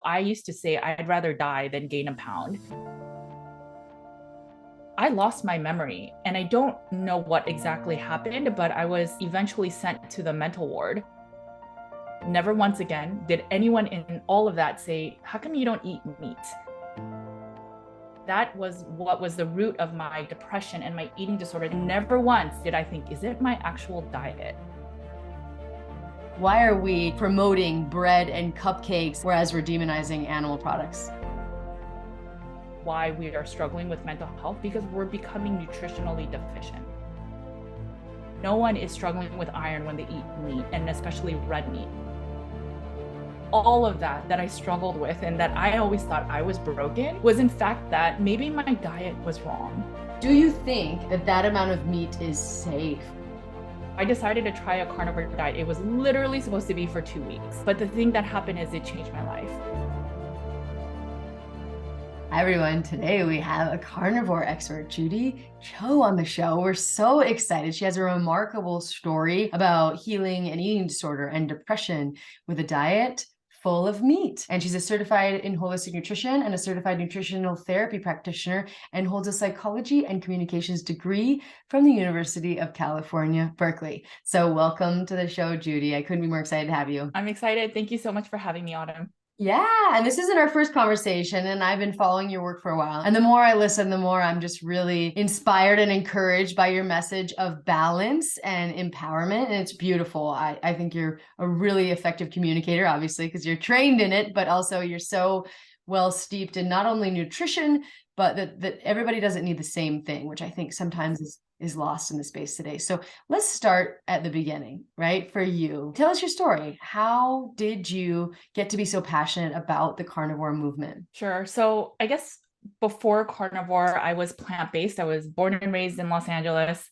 I used to say I'd rather die than gain a pound. I lost my memory and I don't know what exactly happened, but I was eventually sent to the mental ward. Never once again did anyone in all of that say, "How come you don't eat meat?" That was what was the root of my depression and my eating disorder. Never once did I think, is it my actual diet? Why are we promoting bread and cupcakes whereas we're demonizing animal products? Why we are struggling with mental health? Because we're becoming nutritionally deficient. No one is struggling with iron when they eat meat, and especially red meat. All of that I struggled with and that I always thought I was broken was in fact that maybe my diet was wrong. Do you think that that amount of meat is safe? I decided to try a carnivore diet. It was literally supposed to be for 2 weeks. But the thing that happened is it changed my life. Hi everyone, today we have a carnivore expert, Judy Cho, on the show. We're so excited. She has a remarkable story about healing an eating disorder and depression with a diet full of meat. And she's a certified in holistic nutrition and a certified nutritional therapy practitioner and holds a psychology and communications degree from the University of California, Berkeley. So welcome to the show, Judy. I couldn't be more excited to have you. I'm excited. Thank you so much for having me, Autumn. Yeah, and this isn't our first conversation, and I've been following your work for a while. And the more I listen, the more I'm just really inspired and encouraged by your message of balance and empowerment. And it's beautiful. I think you're a really effective communicator, obviously, because you're trained in it, but also you're so well steeped in not only nutrition, but that everybody doesn't need the same thing, which I think sometimes is lost in the space today. So let's start at the beginning, right? For you, tell us your story. How did you get to be so passionate about the carnivore movement? Sure. So I guess before carnivore, I was plant-based. I was born and raised in Los Angeles,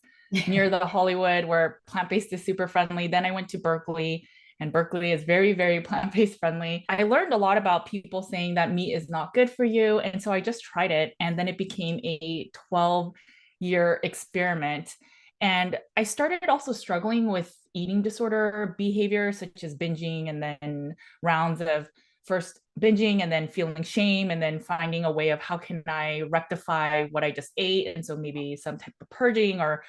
near the Hollywood, where plant-based is super friendly. Then I went to Berkeley, and Berkeley is very, very plant-based friendly. I learned a lot about people saying that meat is not good for you. And so I just tried it. And then it became a 12-year experiment. And I started also struggling with eating disorder behavior, such as binging, and then rounds of first binging and then feeling shame and then finding a way of how can I rectify what I just ate. And so maybe some type of purging or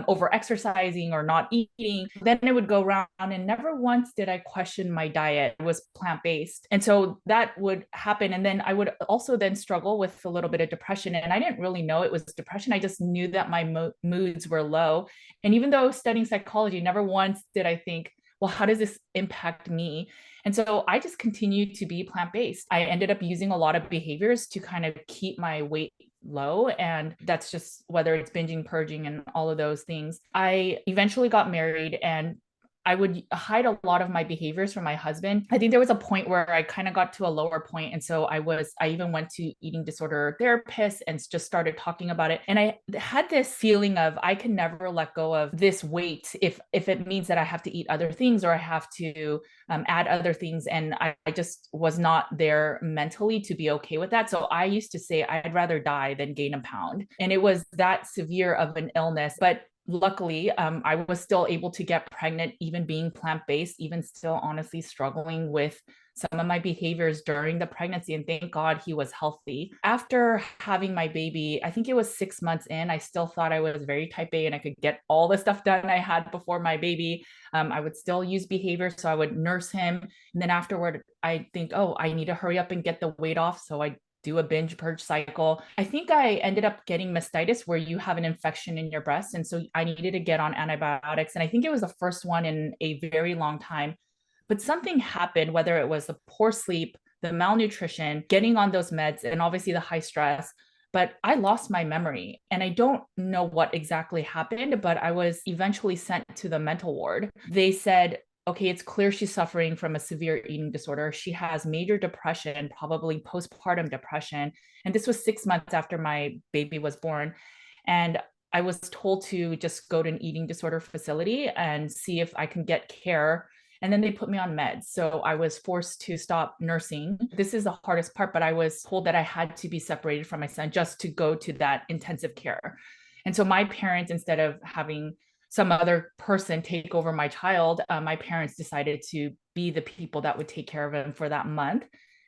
over exercising or not eating. Then it would go around, and never once did I question my diet. It was plant-based. And so that would happen. And then I would also then struggle with a little bit of depression. And I didn't really know it was depression. I just knew that my moods were low. And even though studying psychology, never once did I think, well, how does this impact me? And so I just continued to be plant based. I ended up using a lot of behaviors to kind of keep my weight low. And that's just whether it's binging, purging, and all of those things. I eventually got married, and I would hide a lot of my behaviors from my husband. I think there was a point where I kind of got to a lower point. And so I even went to eating disorder therapists and just started talking about it. And I had this feeling of I can never let go of this weight if it means that I have to eat other things or I have to add other things. And I just was not there mentally to be okay with that. So I used to say I'd rather die than gain a pound. And it was that severe of an illness. But luckily, I was still able to get pregnant, even being plant-based, even still honestly struggling with some of my behaviors during the pregnancy. And thank God he was healthy. After having my baby, I think it was 6 months in, I still thought I was very type A and I could get all the stuff done I had before my baby. I would still use behavior. So I would nurse him. And then afterward, I think, oh, I need to hurry up and get the weight off. So I do a binge purge cycle. I think I ended up getting mastitis, where you have an infection in your breast. And so I needed to get on antibiotics. And I think it was the first one in a very long time. But something happened, whether it was the poor sleep, the malnutrition, getting on those meds, and obviously the high stress. But I lost my memory, and I don't know what exactly happened, but I was eventually sent to the mental ward. They said, okay, it's clear she's suffering from a severe eating disorder. She has major depression, probably postpartum depression. And this was 6 months after my baby was born. And I was told to just go to an eating disorder facility and see if I can get care. And then they put me on meds. So I was forced to stop nursing. This is the hardest part, but I was told that I had to be separated from my son just to go to that intensive care. And so my parents, instead of having some other person take over my child, my parents decided to be the people that would take care of him for that month.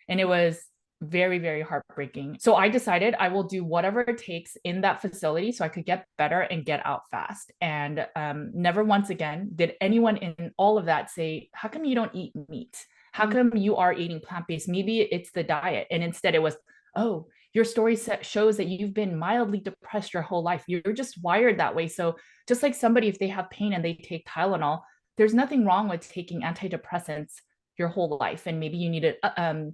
And it was very, very heartbreaking. So I decided I will do whatever it takes in that facility so I could get better and get out fast. And never once again did anyone in all of that say, how come you don't eat meat? How come you are eating plant-based? Maybe it's the diet. And instead it was, oh, your story shows that you've been mildly depressed your whole life. You're just wired that way. So just like somebody, if they have pain and they take Tylenol, there's nothing wrong with taking antidepressants your whole life. And maybe you need to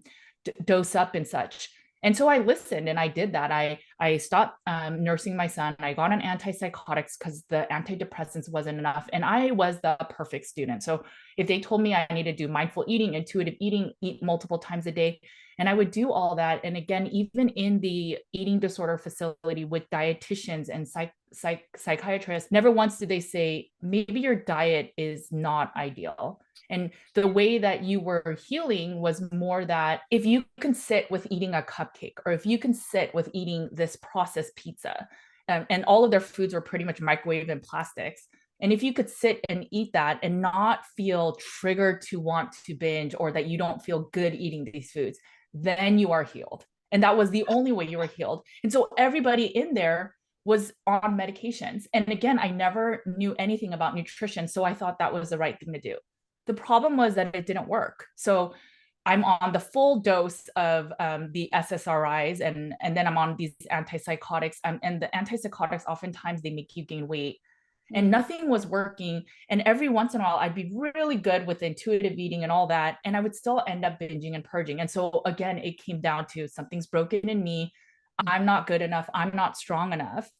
dose up and such. And so I listened and I did that. I stopped nursing my son. I got on antipsychotics because the antidepressants wasn't enough. And I was the perfect student. So if they told me I need to do mindful eating, intuitive eating, eat multiple times a day, and I would do all that. And again, even in the eating disorder facility with dietitians and psychiatrists, never once did they say, maybe your diet is not ideal. And the way that you were healing was more that if you can sit with eating a cupcake, or if you can sit with eating this processed pizza, and all of their foods were pretty much microwave and plastics. And if you could sit and eat that and not feel triggered to want to binge, or that you don't feel good eating these foods, then you are healed. And that was the only way you were healed. And so everybody in there was on medications. And again, I never knew anything about nutrition. So I thought that was the right thing to do. The problem was that it didn't work. So I'm on the full dose of the SSRIs, and then I'm on these antipsychotics. And the antipsychotics, oftentimes they make you gain weight, and nothing was working. And every once in a while, I'd be really good with intuitive eating and all that, and I would still end up binging and purging. And so again, it came down to something's broken in me. I'm not good enough. I'm not strong enough.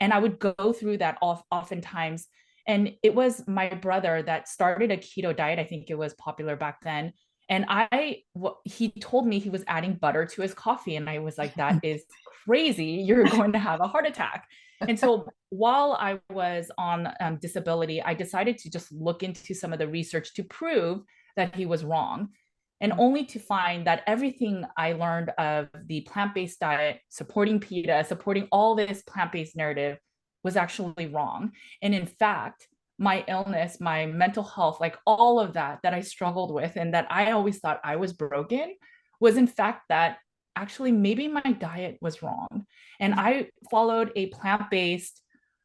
And I would go through that oftentimes. And it was my brother that started a keto diet. I think it was popular back then. And he told me he was adding butter to his coffee. And I was like, that is crazy. You're going to have a heart attack. And so while I was on disability, I decided to just look into some of the research to prove that he was wrong. And only to find that everything I learned of the plant-based diet, supporting PETA, supporting all this plant-based narrative, was actually wrong. And in fact, my illness, my mental health, like all of that I struggled with, and that I always thought I was broken, was in fact that actually maybe my diet was wrong. And I followed a plant-based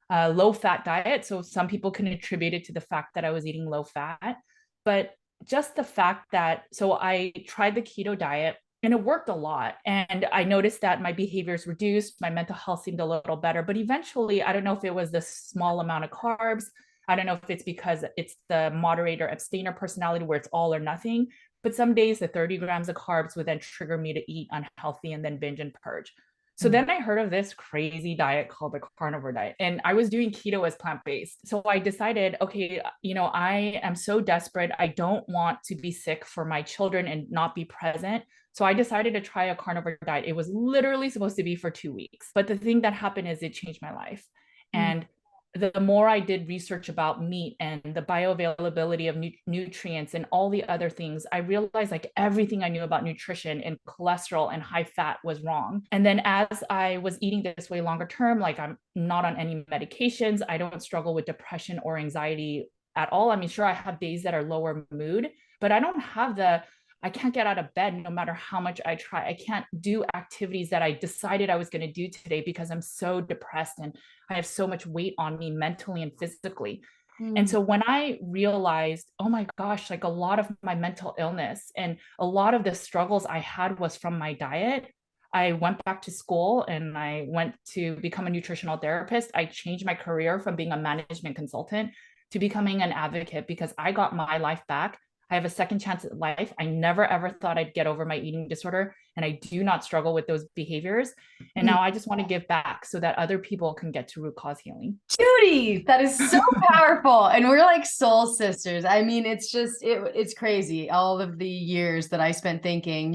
low-fat diet. So some people can attribute it to the fact that I was eating low fat, but just the fact that, so I tried the keto diet and it worked a lot. And I noticed that my behaviors reduced, my mental health seemed a little better, but eventually, I don't know if it was the small amount of carbs. I don't know if it's because it's the moderator abstainer personality where it's all or nothing, but some days the 30 grams of carbs would then trigger me to eat unhealthy and then binge and purge. So then I heard of this crazy diet called the carnivore diet, and I was doing keto as plant-based. So I decided, okay, I am so desperate. I don't want to be sick for my children and not be present. So I decided to try a carnivore diet. It was literally supposed to be for 2 weeks. But the thing that happened is it changed my life. And the more I did research about meat and the bioavailability of nutrients and all the other things, I realized like everything I knew about nutrition and cholesterol and high fat was wrong. And then as I was eating this way longer term, like I'm not on any medications, I don't struggle with depression or anxiety at all. I mean, sure, I have days that are lower mood, but I can't get out of bed no matter how much I try. I can't do activities that I decided I was going to do today because I'm so depressed and I have so much weight on me mentally and physically. And so when I realized, oh my gosh, like a lot of my mental illness and a lot of the struggles I had was from my diet, I went back to school and I went to become a nutritional therapist. I changed my career from being a management consultant to becoming an advocate because I got my life back. I have a second chance at life. I never ever thought I'd get over my eating disorder, and I do not struggle with those behaviors. And now I just want to give back so that other people can get to root cause healing. Judy, that is so powerful. And we're like soul sisters. I mean, it's crazy. All of the years that I spent thinking,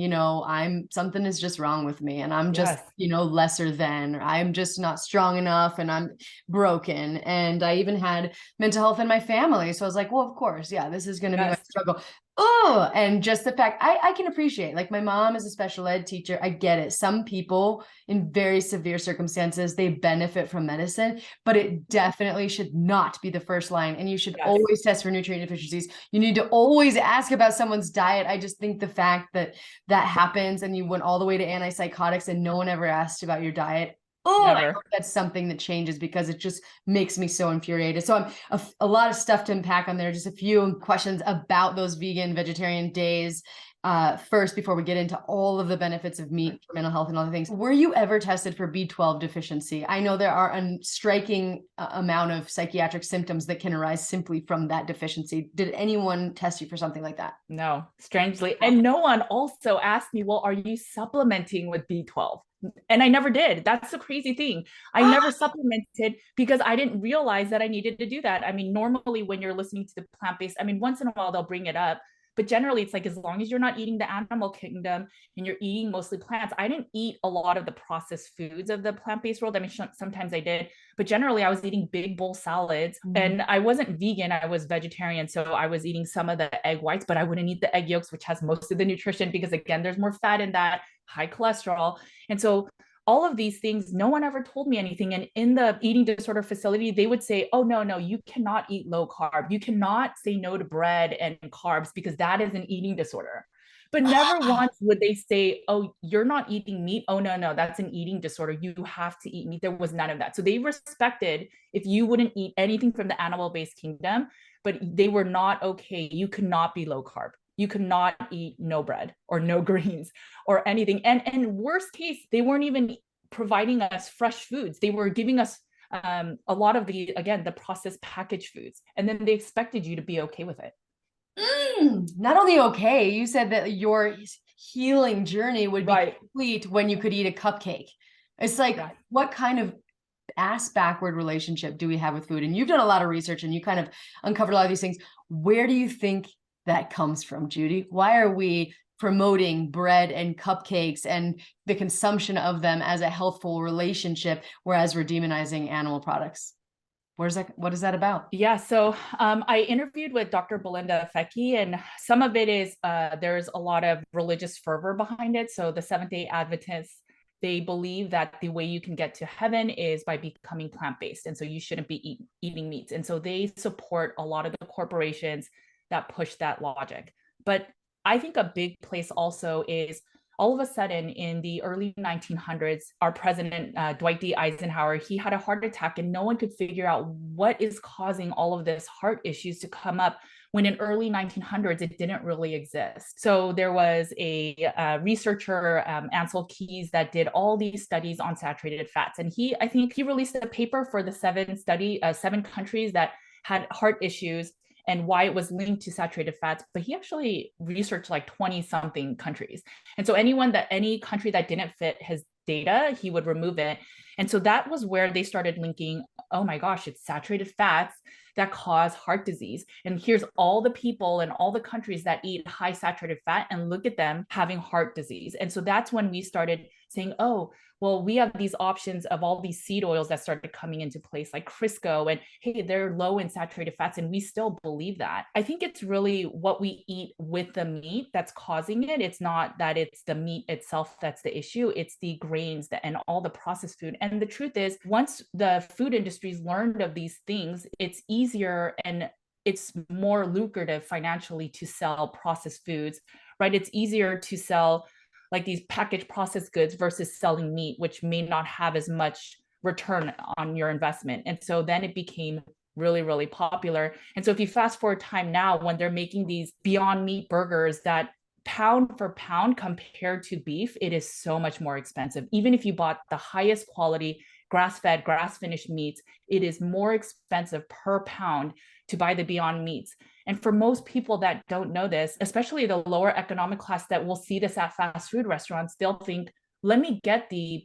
something is just wrong with me and I'm just, lesser than, or I'm just not strong enough and I'm broken. And I even had mental health in my family. So I was like, well, of course, yeah, this is going to be my struggle. oh, and just the fact I can appreciate, like my mom is a special ed teacher. I get it. Some people in very severe circumstances, they benefit from medicine, but it definitely should not be the first line. And you should always test for nutrient deficiencies. You need to always ask about someone's diet. I just think the fact that that happens and you went all the way to antipsychotics and no one ever asked about your diet. Oh, I hope that's something that changes, because it just makes me so infuriated. So I'm a lot of stuff to unpack on there. Just a few questions about those vegan, vegetarian days. First, before we get into all of the benefits of meat for mental health and other things, were you ever tested for B12 deficiency? I know there are a striking amount of psychiatric symptoms that can arise simply from that deficiency. Did anyone test you for something like that? No, strangely. And no one also asked me, well, are you supplementing with B12? And I never did. That's the crazy thing. I never supplemented because I didn't realize that I needed to do that. I mean, normally when you're listening to the plant-based, I mean, once in a while they'll bring it up, but generally it's like, as long as you're not eating the animal kingdom and you're eating mostly plants. I didn't eat a lot of the processed foods of the plant-based world. I mean, sometimes I did, but generally I was eating big bowl salads, and I wasn't vegan. I was vegetarian. So I was eating some of the egg whites, but I wouldn't eat the egg yolks, which has most of the nutrition, because again, there's more fat in that, high cholesterol. And so all of these things, no one ever told me anything. And in the eating disorder facility, they would say, oh, no, you cannot eat low carb. You cannot say no to bread and carbs because that is an eating disorder. But never once would they say, oh, you're not eating meat. Oh, no, that's an eating disorder. You have to eat meat. There was none of that. So they respected if you wouldn't eat anything from the animal-based kingdom, but they were not okay. You could not be low carb. You could not eat no bread or no greens or anything. And worst case, they weren't even providing us fresh foods. They were giving us a lot of the processed packaged foods. And then they expected you to be okay with it. Not only okay, you said that your healing journey would be complete when you could eat a cupcake. It's like, what kind of ass backward relationship do we have with food? And you've done a lot of research and you kind of uncovered a lot of these things. Where do you think that comes from, Judy? Why are we promoting bread and cupcakes and the consumption of them as a healthful relationship, whereas we're demonizing animal products? What is that about? Yeah, so I interviewed with Dr. Belinda Fecchi, and some of it is there's a lot of religious fervor behind it. So the Seventh-day Adventists, they believe that the way you can get to heaven is by becoming plant-based. And so you shouldn't be eating meats. And so they support a lot of the corporations that push that logic. But I think a big place also is all of a sudden in the early 1900s, our president, Dwight D. Eisenhower, he had a heart attack, and no one could figure out what is causing all of this heart issues to come up, when in early 1900s, it didn't really exist. So there was a researcher, Ansel Keys, that did all these studies on saturated fats. And I think he released a paper for the seven countries that had heart issues and why it was linked to saturated fats, but he actually researched like 20 something countries. And so any country that didn't fit his data, he would remove it. And so that was where they started linking, oh my gosh, it's saturated fats that cause heart disease. And here's all the people in all the countries that eat high saturated fat, and look at them having heart disease. And so that's when we started saying, oh, well, we have these options of all these seed oils that started coming into place, like Crisco, and hey, they're low in saturated fats, and we still believe that. I think it's really what we eat with the meat that's causing it. It's not that it's the meat itself that's the issue. It's the grains and all the processed food. And the truth is, once the food industries learned of these things, it's easier and it's more lucrative financially to sell processed foods, right? It's easier to sell like these packaged processed goods versus selling meat, which may not have as much return on your investment. And so then it became really, really popular. And so if you fast forward time now, when they're making these Beyond Meat burgers that pound for pound compared to beef, it is so much more expensive. Even if you bought the highest quality grass-fed, grass-finished meats, it is more expensive per pound to buy the Beyond Meats. And for most people that don't know this, especially the lower economic class that will see this at fast food restaurants, they'll think, let me get the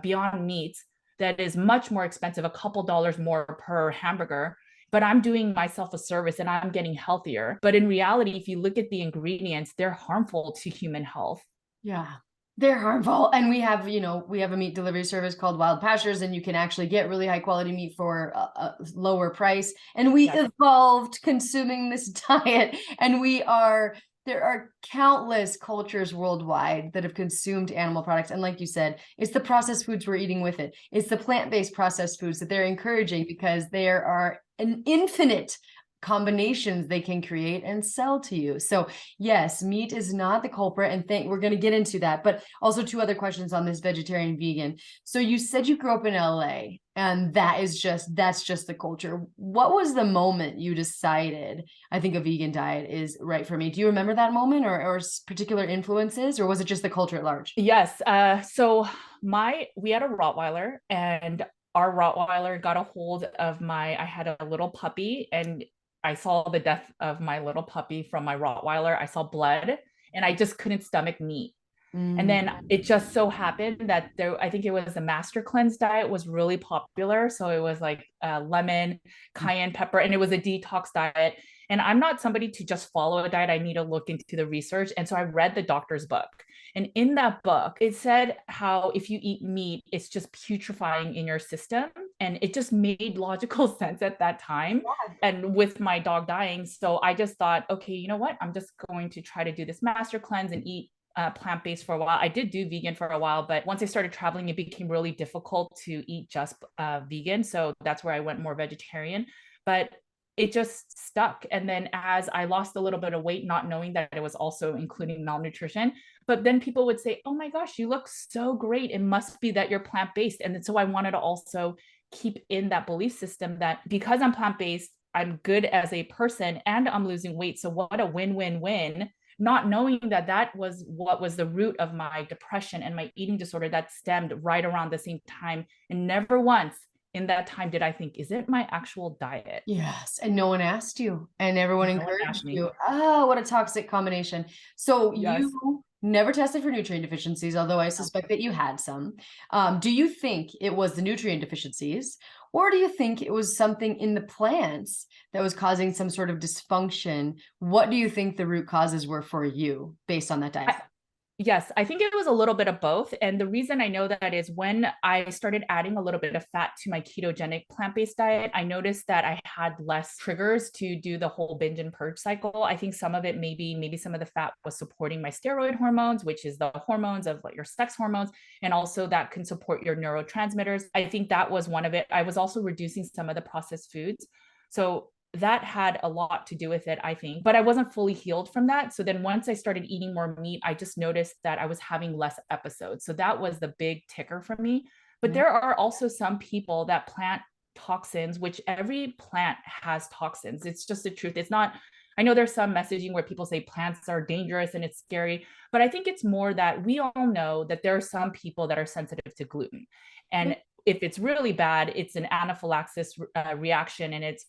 Beyond Meats that is much more expensive, a couple dollars more per hamburger, but I'm doing myself a service and I'm getting healthier. But in reality, if you look at the ingredients, they're harmful to human health. Yeah. They're harmful. And we have, we have a meat delivery service called Wild Pastures, and you can actually get really high quality meat for a lower price. And we Yes. evolved consuming this diet. And there are countless cultures worldwide that have consumed animal products. And like you said, it's the processed foods we're eating with it. It's the plant-based processed foods that they're encouraging, because there are an infinite combinations they can create and sell to you. So yes, meat is not the culprit, and we're going to get into that. But also two other questions on this vegetarian vegan. So you said you grew up in LA, and that's just the culture. What was the moment you decided, I think a vegan diet is right for me? Do you remember that moment, or particular influences, or was it just the culture at large? Yes. So we had a Rottweiler, and our Rottweiler got a hold of I had a little puppy, and I saw the death of my little puppy from my Rottweiler. I saw blood, and I just couldn't stomach meat. And then it just so happened that I think it was the Master Cleanse diet was really popular. So it was like lemon, cayenne pepper, and it was a detox diet. And I'm not somebody to just follow a diet. I need to look into the research. And so I read the doctor's book. And in that book, it said how if you eat meat, it's just putrefying in your system. And it just made logical sense at that time. And with my dog dying, so I just thought, okay, you know what? I'm just going to try to do this Master Cleanse and eat plant-based for a while. I did do vegan for a while, but once I started traveling, it became really difficult to eat just vegan. So that's where I went more vegetarian. But it just stuck. And then as I lost a little bit of weight, not knowing that it was also including malnutrition, but then people would say, oh my gosh, you look so great. It must be that you're plant-based. And then so I wanted to also keep in that belief system that because I'm plant-based, I'm good as a person and I'm losing weight. So what a win-win-win, not knowing that that was what was the root of my depression and my eating disorder that stemmed right around the same time. And never once in that time did I think, is it my actual diet? Yes. And no one asked you, and everyone No one asked encouraged me. you. Oh, what a toxic combination. So Yes. you never tested for nutrient deficiencies, although I suspect that you had some. Do you think it was the nutrient deficiencies, or do you think it was something in the plants that was causing some sort of dysfunction? What do you think the root causes were for you based on that diet? I, Yes, I think it was a little bit of both. And the reason I know that is when I started adding a little bit of fat to my ketogenic plant-based diet, I noticed that I had less triggers to do the whole binge and purge cycle. I think some of it maybe some of the fat was supporting my steroid hormones, which is the hormones of like your sex hormones, and also that can support your neurotransmitters. I think that was one of it. I was also reducing some of the processed foods. So that had a lot to do with it, I think. But I wasn't fully healed from that. So then once I started eating more meat, I just noticed that I was having less episodes. So that was the big ticker for me. But Yeah. there are also some people that plant toxins, which every plant has toxins. It's just the truth. It's not, I know there's some messaging where people say plants are dangerous and it's scary, but I think it's more that we all know that there are some people that are sensitive to gluten. And if it's really bad, it's an anaphylaxis reaction, and it's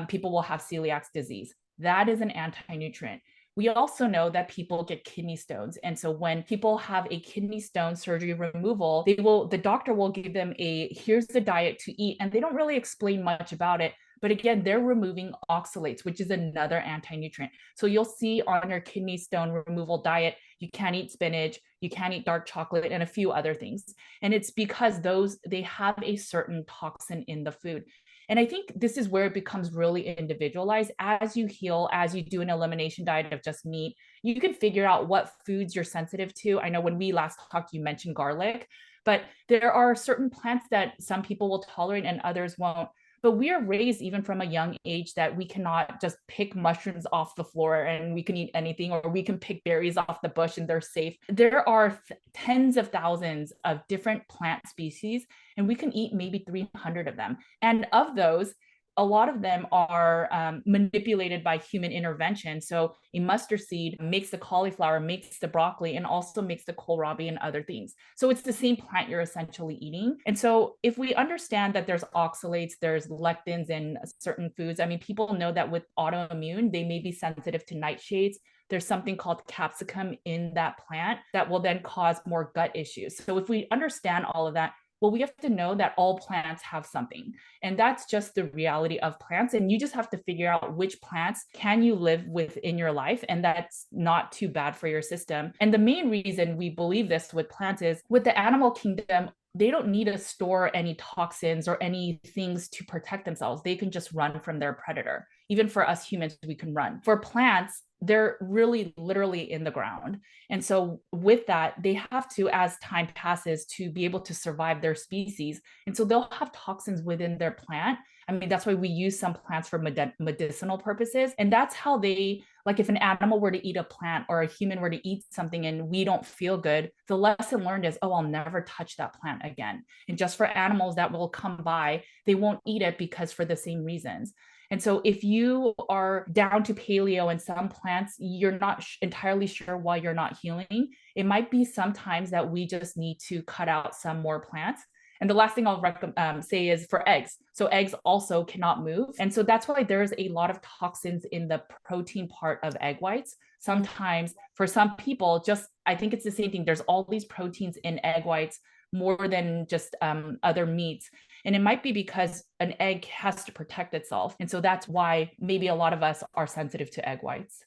people will have celiac disease. That is an anti-nutrient. We also know that people get kidney stones. And so when people have a kidney stone surgery removal, the doctor will give them here's the diet to eat. And they don't really explain much about it. But again, they're removing oxalates, which is another anti-nutrient. So you'll see on your kidney stone removal diet, you can't eat spinach, you can't eat dark chocolate, and a few other things. And it's because they have a certain toxin in the food. And I think this is where it becomes really individualized. As you heal, as you do an elimination diet of just meat, you can figure out what foods you're sensitive to. I know when we last talked, you mentioned garlic, but there are certain plants that some people will tolerate and others won't. But we are raised even from a young age that we cannot just pick mushrooms off the floor and we can eat anything, or we can pick berries off the bush and they're safe. There are tens of thousands of different plant species, and we can eat maybe 300 of them. And of those, a lot of them are manipulated by human intervention. So a mustard seed makes the cauliflower, makes the broccoli, and also makes the kohlrabi and other things. So it's the same plant you're essentially eating. And so if we understand that there's oxalates, there's lectins in certain foods, I mean, people know that with autoimmune, they may be sensitive to nightshades. There's something called capsicum in that plant that will then cause more gut issues. So if we understand all of that, Well, we have to know that all plants have something. And that's just the reality of plants. And you just have to figure out which plants can you live with in your life. And that's not too bad for your system. And the main reason we believe this with plants is with the animal kingdom, they don't need to store any toxins or any things to protect themselves. They can just run from their predator. Even for us humans, we can run. For plants, they're really literally in the ground. And so with that, they have to, as time passes, to be able to survive their species. And so they'll have toxins within their plant. I mean, that's why we use some plants for medicinal purposes. And that's how they, like if an animal were to eat a plant or a human were to eat something and we don't feel good, the lesson learned is, oh, I'll never touch that plant again. And just for animals that will come by, they won't eat it because for the same reasons. And so if you are down to paleo and some plants, you're not entirely sure why you're not healing, it might be sometimes that we just need to cut out some more plants. And the last thing I'll say is for eggs. So eggs also cannot move. And so that's why there's a lot of toxins in the protein part of egg whites. Sometimes for some people, just, I think it's the same thing. There's all these proteins in egg whites more than just other meats. And it might be because an egg has to protect itself. And so that's why maybe a lot of us are sensitive to egg whites.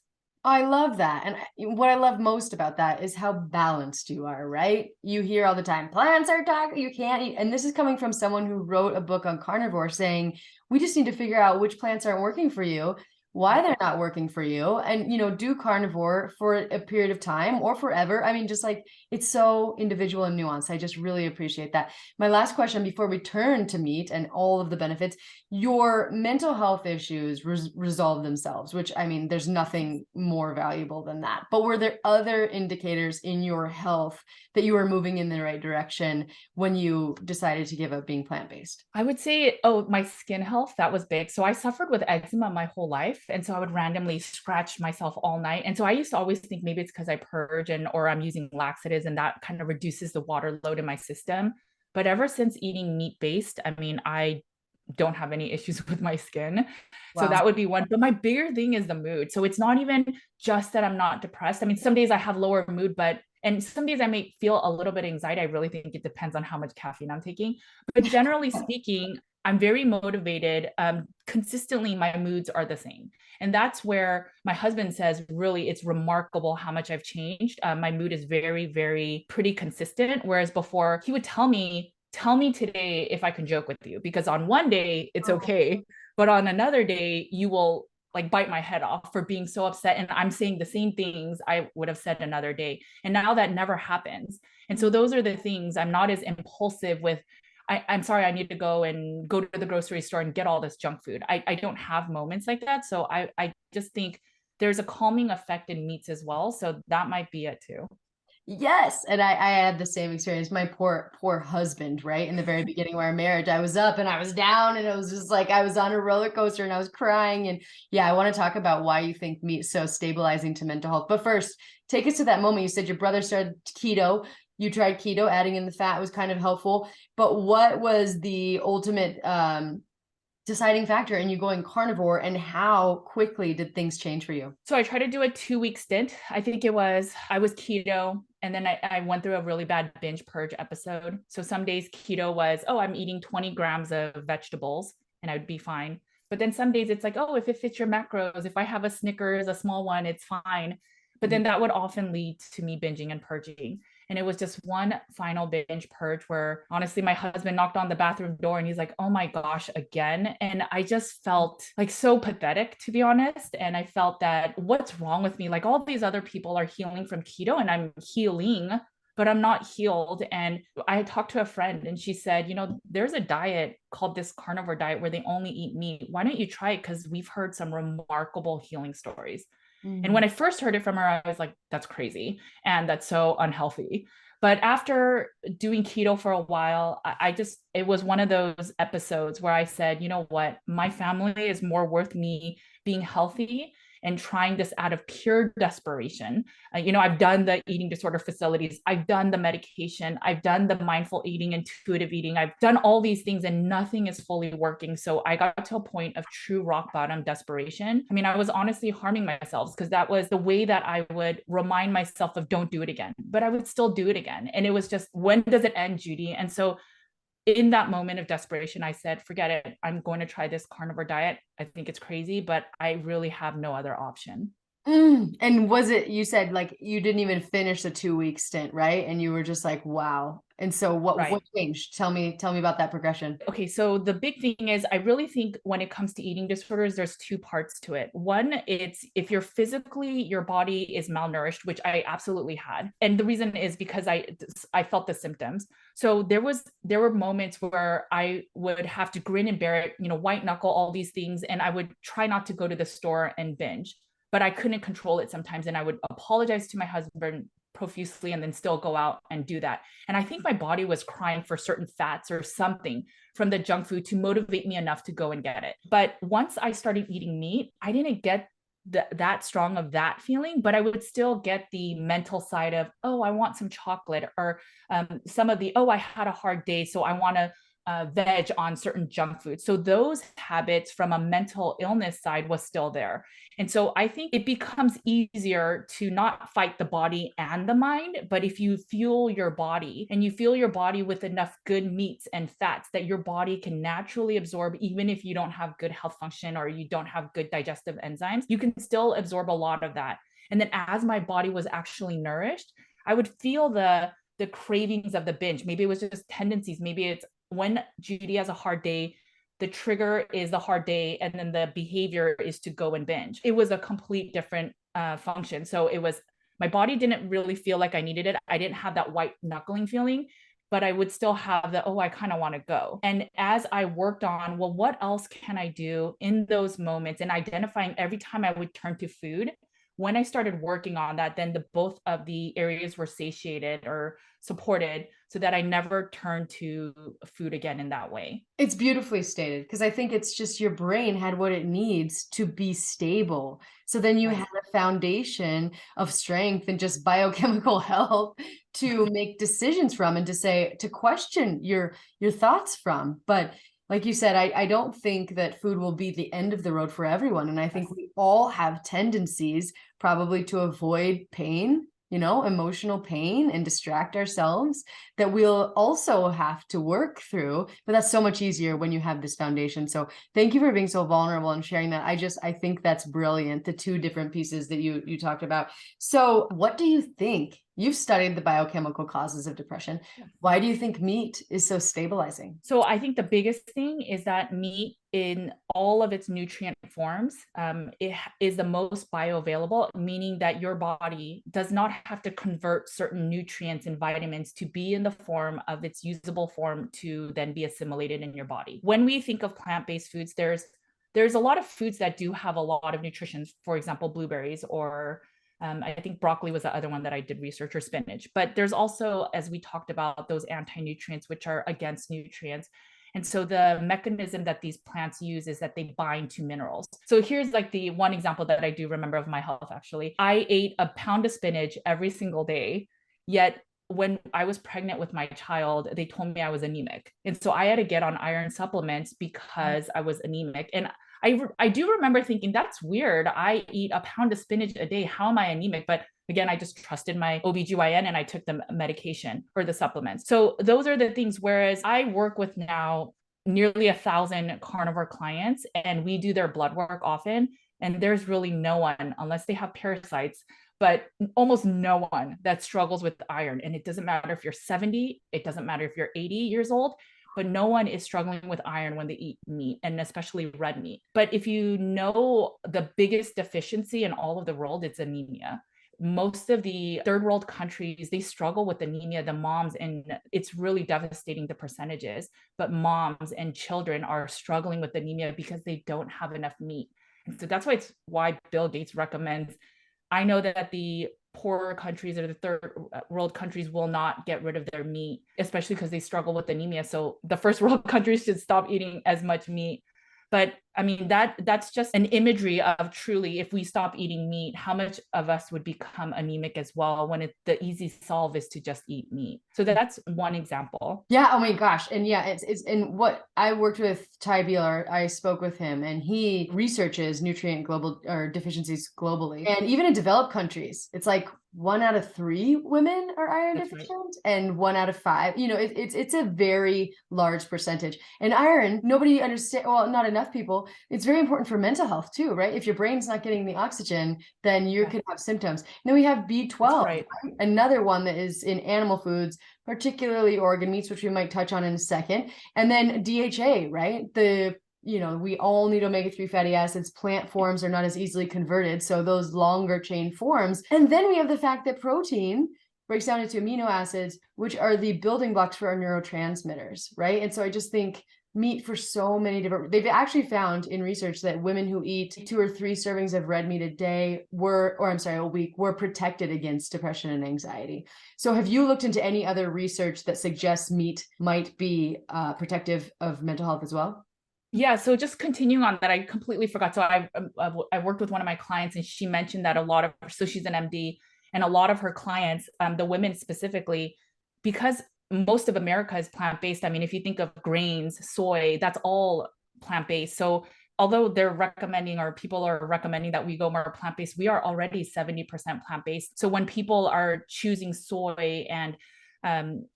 I love that. And what I love most about that is how balanced you are, right? You hear all the time, plants are toxic, you can't eat. And this is coming from someone who wrote a book on carnivore saying, we just need to figure out which plants aren't working for you, why they're not working for you, and, you know, do carnivore for a period of time or forever. I mean, just like, it's so individual and nuanced. I just really appreciate that. My last question before we turn to meat and all of the benefits, your mental health issues resolve themselves, which, I mean, there's nothing more valuable than that. But were there other indicators in your health that you were moving in the right direction when you decided to give up being plant-based? I would say, oh, my skin health, that was big. So I suffered with eczema my whole life. And so I would randomly scratch myself all night. And so I used to always think maybe it's because I purge and or I'm using laxatives and that kind of reduces the water load in my system. But ever since eating meat-based, I mean, I don't have any issues with my skin. So Wow. that would be one. But my bigger thing is the mood. So it's not even just that I'm not depressed. I mean, some days I have lower mood, and some days I may feel a little bit of anxiety. I really think it depends on how much caffeine I'm taking. But generally speaking, I'm very motivated. Consistently, my moods are the same. And that's where my husband says, really, it's remarkable how much I've changed. My mood is very, very pretty consistent. Whereas before, he would tell me today if I can joke with you, because on one day it's okay, but on another day you will like bite my head off for being so upset. And I'm saying the same things I would have said another day. And now that never happens. And so those are the things. I'm not as impulsive with, I'm sorry, I need to go to the grocery store and get all this junk food. I don't have moments like that. So I just think there's a calming effect in meats as well. So that might be it too. Yes. And I had the same experience. My poor husband, right? In the very beginning of our marriage, I was up and I was down and it was just like I was on a roller coaster and I was crying. And yeah, I want to talk about why you think meat is so stabilizing to mental health. But first, take us to that moment. You said your brother started keto. You tried keto, adding in the fat was kind of helpful. But what was the ultimate deciding factor in you going carnivore, and how quickly did things change for you? So I tried to do a 2 week stint. I think I was keto. And then I went through a really bad binge purge episode. So some days keto was, oh, I'm eating 20 grams of vegetables and I would be fine. But then some days it's like, oh, if it fits your macros, if I have a Snickers, a small one, it's fine. But then that would often lead to me binging and purging. And it was just one final binge purge where honestly, my husband knocked on the bathroom door and he's like, oh my gosh, again. And I just felt like so pathetic, to be honest. And I felt that what's wrong with me? Like all these other people are healing from keto and I'm healing, but I'm not healed. And I talked to a friend and she said, you know, there's a diet called this carnivore diet where they only eat meat. Why don't you try it? Because we've heard some remarkable healing stories. And when I first heard it from her, I was like, that's crazy. And that's so unhealthy. But after doing keto for a while, it was one of those episodes where I said, you know what, my family is more worth me being healthy and trying this out of pure desperation. I've done the eating disorder facilities, I've done the medication, I've done the mindful eating, intuitive eating, I've done all these things and nothing is fully working. So I got to a point of true rock bottom desperation. I mean, I was honestly harming myself because that was the way that I would remind myself of don't do it again, but I would still do it again. And it was just, when does it end, Judy? And so in that moment of desperation, I said, forget it. I'm going to try this carnivore diet. I think it's crazy, but I really have no other option. And was it, you said like you didn't even finish the 2 week stint, right? And you were just like, wow. And so what Right. changed? Tell me about that progression. Okay, so the big thing is I really think when it comes to eating disorders, there's two parts to it. One, it's if you're physically, your body is malnourished, which I absolutely had. And the reason is because I felt the symptoms. So there were moments where I would have to grin and bear it, white knuckle, all these things, and I would try not to go to the store and binge. But I couldn't control it sometimes. And I would apologize to my husband profusely and then still go out and do that. And I think my body was crying for certain fats or something from the junk food to motivate me enough to go and get it. But once I started eating meat, I didn't get that strong of that feeling, but I would still get the mental side of, oh, I want some chocolate, or some of the, oh, I had a hard day, so I want to veg on certain junk foods. So those habits from a mental illness side was still there. And so I think it becomes easier to not fight the body and the mind, but if you fuel your body and you fuel your body with enough good meats and fats that your body can naturally absorb, even if you don't have good health function or you don't have good digestive enzymes, you can still absorb a lot of that. And then as my body was actually nourished, I would feel the cravings of the binge. Maybe it was just tendencies. Maybe it's when Judy has a hard day, the trigger is the hard day, and then the behavior is to go and binge. It was a complete different function. So it was, my body didn't really feel like I needed it. I didn't have that white knuckling feeling, but I would still have the, oh, I kind of want to go. And as I worked on, well, what else can I do in those moments, and identifying every time I would turn to food, when I started working on that, then both of the areas were satiated or supported, so that I never turned to food again in that way. It's beautifully stated, because I think it's just your brain had what it needs to be stable. So then you had Right. a foundation of strength and just biochemical health to make decisions from, and to say, to question your thoughts from. But like you said, I don't think that food will be the end of the road for everyone. And I think Yes. we all have tendencies probably to avoid pain, emotional pain, and distract ourselves, that we'll also have to work through. But that's so much easier when you have this foundation. So thank you for being so vulnerable and sharing that. I think that's brilliant, the two different pieces that you talked about. So what do you think? You've studied the biochemical causes of depression. Why do you think meat is so stabilizing? So I think the biggest thing is that meat in all of its nutrient forms, it is the most bioavailable, meaning that your body does not have to convert certain nutrients and vitamins to be in the form of its usable form to then be assimilated in your body. When we think of plant-based foods, there's a lot of foods that do have a lot of nutrition. For example, blueberries, or I think broccoli was the other one that I did research, or spinach. But there's also, as we talked about, those anti-nutrients, which are against nutrients. And so the mechanism that these plants use is that they bind to minerals. So here's like the one example that I do remember of my health, actually. I ate a pound of spinach every single day, yet when I was pregnant with my child, they told me I was anemic. And so I had to get on iron supplements because I was anemic. And I do remember thinking, that's weird. I eat a pound of spinach a day. How am I anemic? But again, I just trusted my OBGYN and I took the medication or the supplements. So those are the things. Whereas I work with now nearly 1,000 carnivore clients, and we do their blood work often. And there's really no one, unless they have parasites, but almost no one that struggles with iron. And it doesn't matter if you're 70, it doesn't matter if you're 80 years old, but no one is struggling with iron when they eat meat, and especially red meat. But if you know the biggest deficiency in all of the world, it's anemia. Most of the third world countries, they struggle with anemia, the moms, and it's really devastating, the percentages. But moms and children are struggling with anemia because they don't have enough meat. And so that's why Bill Gates recommends, I know that the poorer countries or the third world countries will not get rid of their meat, especially because they struggle with anemia. So the first world countries should stop eating as much meat. But I mean, that's just an imagery of truly, if we stop eating meat, how much of us would become anemic as well, when the easy solve is to just eat meat. So that's one example. Yeah. Oh my gosh. And yeah, it's and what I worked with Ty Beeler, I spoke with him, and he researches nutrient global or deficiencies globally. And even in developed countries, it's like 1 out of 3 women are iron That's deficient, right. and 1 out of 5. It's a very large percentage. And iron, nobody understand. Well, not enough people. It's very important for mental health too, right? If your brain's not getting the oxygen, then you could have symptoms. And then we have That's B12, right. right? Another one that is in animal foods, particularly organ meats, which we might touch on in a second. And then DHA, right? We all need omega-3 fatty acids. Plant forms are not as easily converted, so those longer chain forms. And then we have the fact that protein breaks down into amino acids, which are the building blocks for our neurotransmitters, right? And so I just think meat, for so many different, they've actually found in research that women who eat 2 or 3 servings of red meat a week, were protected against depression and anxiety. So have you looked into any other research that suggests meat might be protective of mental health as well? Yeah, so just continuing on that, I completely forgot. So I worked with one of my clients, and she mentioned that so she's an MD, and a lot of her clients, the women specifically, because most of America is plant-based. I mean, if you think of grains, soy, that's all plant-based. So although they're recommending, or people are recommending, that we go more plant-based, we are already 70% plant-based. So when people are choosing soy and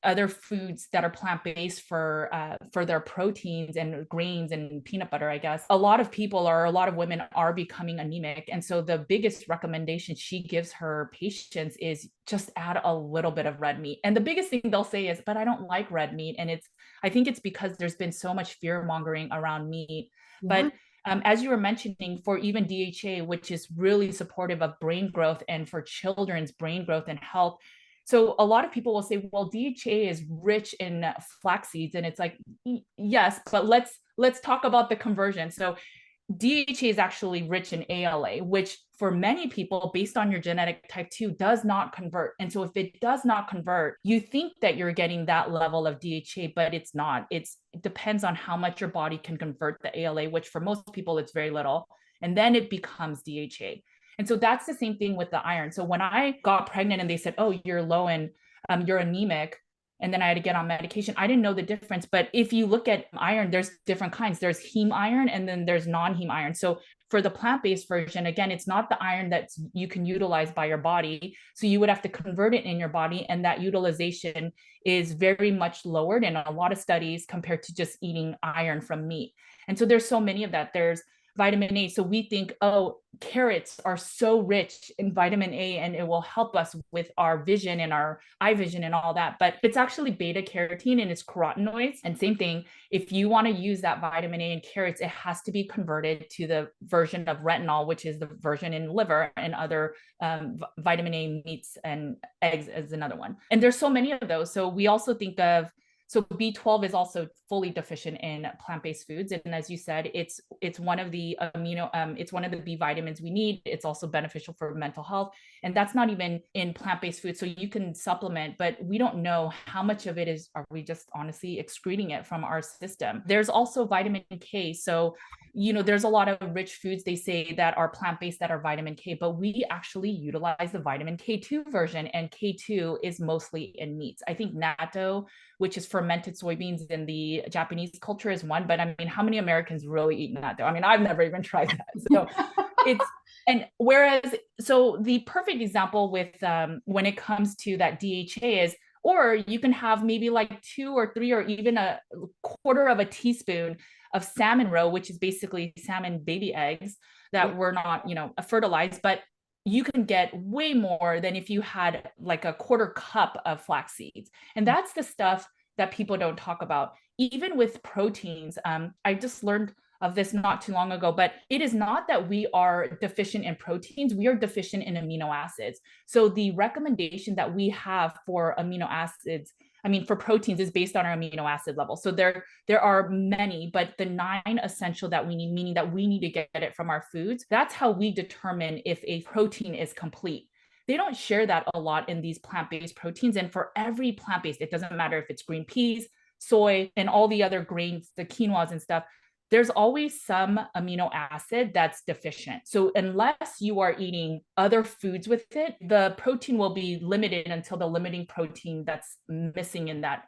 other foods that are plant-based for their proteins and grains and peanut butter, I guess, a lot of women are becoming anemic. And so the biggest recommendation she gives her patients is just add a little bit of red meat. And the biggest thing they'll say is, but I don't like red meat. And I think it's because there's been so much fear mongering around meat. Yeah. But as you were mentioning, for even DHA, which is really supportive of brain growth and for children's brain growth and health. So a lot of people will say, well, DHA is rich in flax seeds. And it's like, yes, but let's talk about the conversion. So DHA is actually rich in ALA, which for many people, based on your genetic type 2, does not convert. And so if it does not convert, you think that you're getting that level of DHA, but it's not. It depends on how much your body can convert the ALA, which for most people, it's very little. And then it becomes DHA. And so that's the same thing with the iron. So when I got pregnant and they said, oh, you're low in, you're anemic, and then I had to get on medication, I didn't know the difference. But if you look at iron, there's different kinds. There's heme iron, and then there's non-heme iron. So for the plant-based version, again, it's not the iron that you can utilize by your body. So you would have to convert it in your body. And that utilization is very much lowered in a lot of studies compared to just eating iron from meat. And so there's so many of that. There's vitamin A. So we think, oh, carrots are so rich in vitamin A and it will help us with our vision and our eye vision and all that. But it's actually beta carotene and it's carotenoids. And same thing, if you want to use that vitamin A in carrots, it has to be converted to the version of retinol, which is the version in liver and other vitamin A meats, and eggs is another one. And there's so many of those. So we also think of, so B12 is also fully deficient in plant-based foods. And as you said, it's one of the it's one of the B vitamins we need. It's also beneficial for mental health. And that's not even in plant-based foods. So you can supplement, but we don't know how much of it are we just honestly excreting it from our system. There's also vitamin K. So, there's a lot of rich foods they say that are plant-based that are vitamin K, but we actually utilize the vitamin K2 version, and K2 is mostly in meats. I think natto, which is fermented soybeans in the Japanese culture, is one. But I mean, how many Americans really eat natto? I mean, I've never even tried that. So so the perfect example with when it comes to that DHA is, or you can have maybe like 2 or 3 or even a quarter of a teaspoon of salmon roe, which is basically salmon baby eggs that were not, fertilized, but you can get way more than if you had like a quarter cup of flax seeds. And that's the stuff that people don't talk about. Even with proteins, I just learned of this not too long ago, but it is not that we are deficient in proteins, we are deficient in amino acids. So the recommendation that we have for amino acids, I mean, for proteins, is based on our amino acid level. So there are many, but the 9 essential that we need, meaning that we need to get it from our foods, that's how we determine if a protein is complete. They don't share that a lot in these plant-based proteins. And for every plant-based, it doesn't matter if it's green peas, soy, and all the other grains, the quinoas and stuff, there's always some amino acid that's deficient. So unless you are eating other foods with it, the protein will be limited until the limiting protein that's missing in that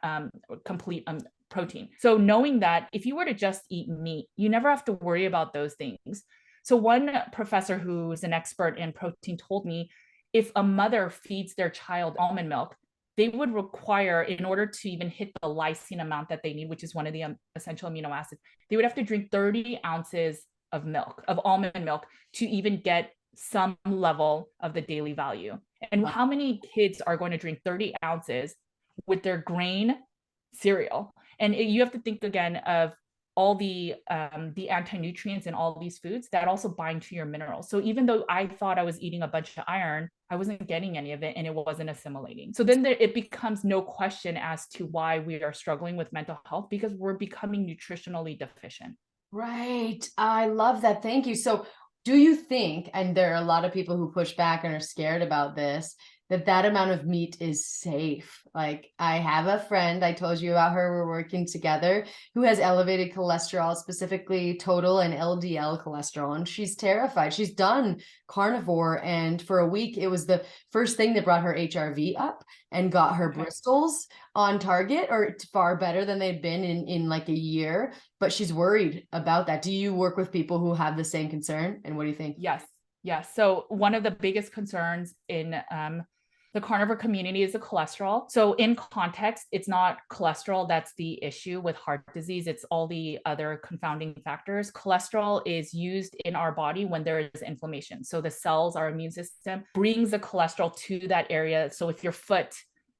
complete protein. So knowing that if you were to just eat meat, you never have to worry about those things. So one professor who's an expert in protein told me if a mother feeds their child almond milk, they would require, in order to even hit the lysine amount that they need, which is one of the essential amino acids, they would have to drink 30 ounces of milk, of almond milk, to even get some level of the daily value. And how many kids are going to drink 30 ounces with their grain cereal? And you have to think again of all the anti-nutrients in all these foods that also bind to your minerals. So even though I thought I was eating a bunch of iron, I wasn't getting any of it and it wasn't assimilating. So then it becomes no question as to why we are struggling with mental health, because we're becoming nutritionally deficient. Right. I love that. Thank you. So do you think, and there are a lot of people who push back and are scared about this, that that amount of meat is safe? Like, I have a friend, I told you about her, we're working together, who has elevated cholesterol, specifically total and LDL cholesterol, and she's terrified. She's done carnivore, and for a week, it was the first thing that brought her HRV up and got her bristles on target, or far better than they'd been in like a year. But she's worried about that. Do you work with people who have the same concern? And what do you think? Yes. Yes. So one of the biggest concerns in the carnivore community is the cholesterol. So in context, it's not cholesterol that's the issue with heart disease. It's all the other confounding factors. Cholesterol is used in our body when there is inflammation. So the cells, our immune system brings the cholesterol to that area. So if your foot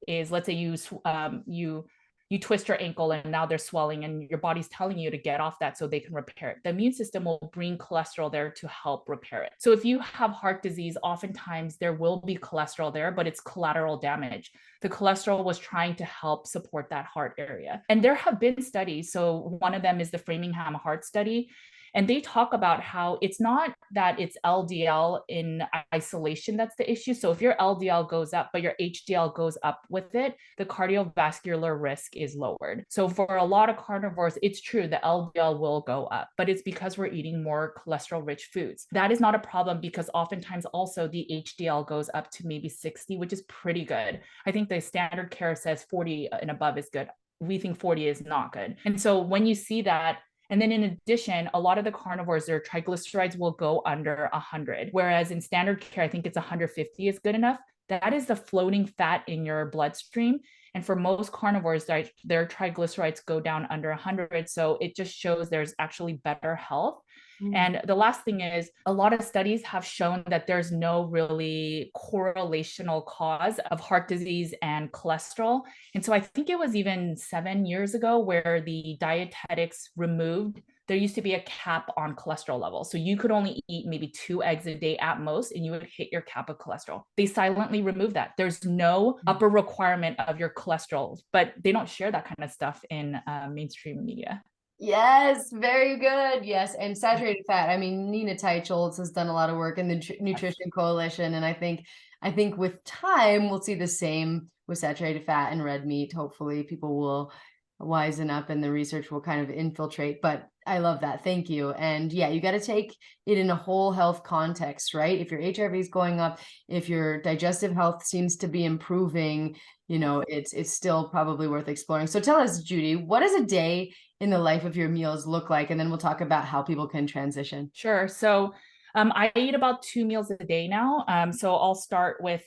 is, let's say you twist your ankle and now there's swelling and your body's telling you to get off that so they can repair it. The immune system will bring cholesterol there to help repair it. So if you have heart disease, oftentimes there will be cholesterol there, but it's collateral damage. The cholesterol was trying to help support that heart area. And there have been studies. So one of them is the Framingham Heart Study. And they talk about how it's not that it's LDL in isolation that's the issue. So if your LDL goes up, but your HDL goes up with it, the cardiovascular risk is lowered. So for a lot of carnivores, it's true, the LDL will go up, but it's because we're eating more cholesterol rich foods. That is not a problem because oftentimes also the HDL goes up to maybe 60, which is pretty good. I think the standard care says 40 and above is good. We think 40 is not good. And so when you see that, and then in addition, a lot of the carnivores, their triglycerides will go under 100, whereas in standard care, I think it's 150 is good enough. That is the floating fat in your bloodstream. And for most carnivores, their triglycerides go down under 100. So it just shows there's actually better health. And the last thing is, a lot of studies have shown that there's no really correlational cause of heart disease and cholesterol. And so I think it was even 7 years ago where the dietetics removed, there used to be a cap on cholesterol levels. So you could only eat maybe 2 eggs a day at most, and you would hit your cap of cholesterol. They silently removed that. There's no upper requirement of your cholesterol, but they don't share that kind of stuff in mainstream media. Yes, very good. Yes, and saturated fat. I mean, Nina Teicholz has done a lot of work in the Nutrition Coalition, and I think with time we'll see the same with saturated fat and red meat. Hopefully, people will wisen up and the research will kind of infiltrate. But I love that. Thank you. And yeah, you got to take it in a whole health context, right? If your HRV is going up, if your digestive health seems to be improving, it's still probably worth exploring. So tell us, Judy, what does a day in the life of your meals look like? And then we'll talk about how people can transition. Sure. So I eat about 2 meals a day now. So I'll start with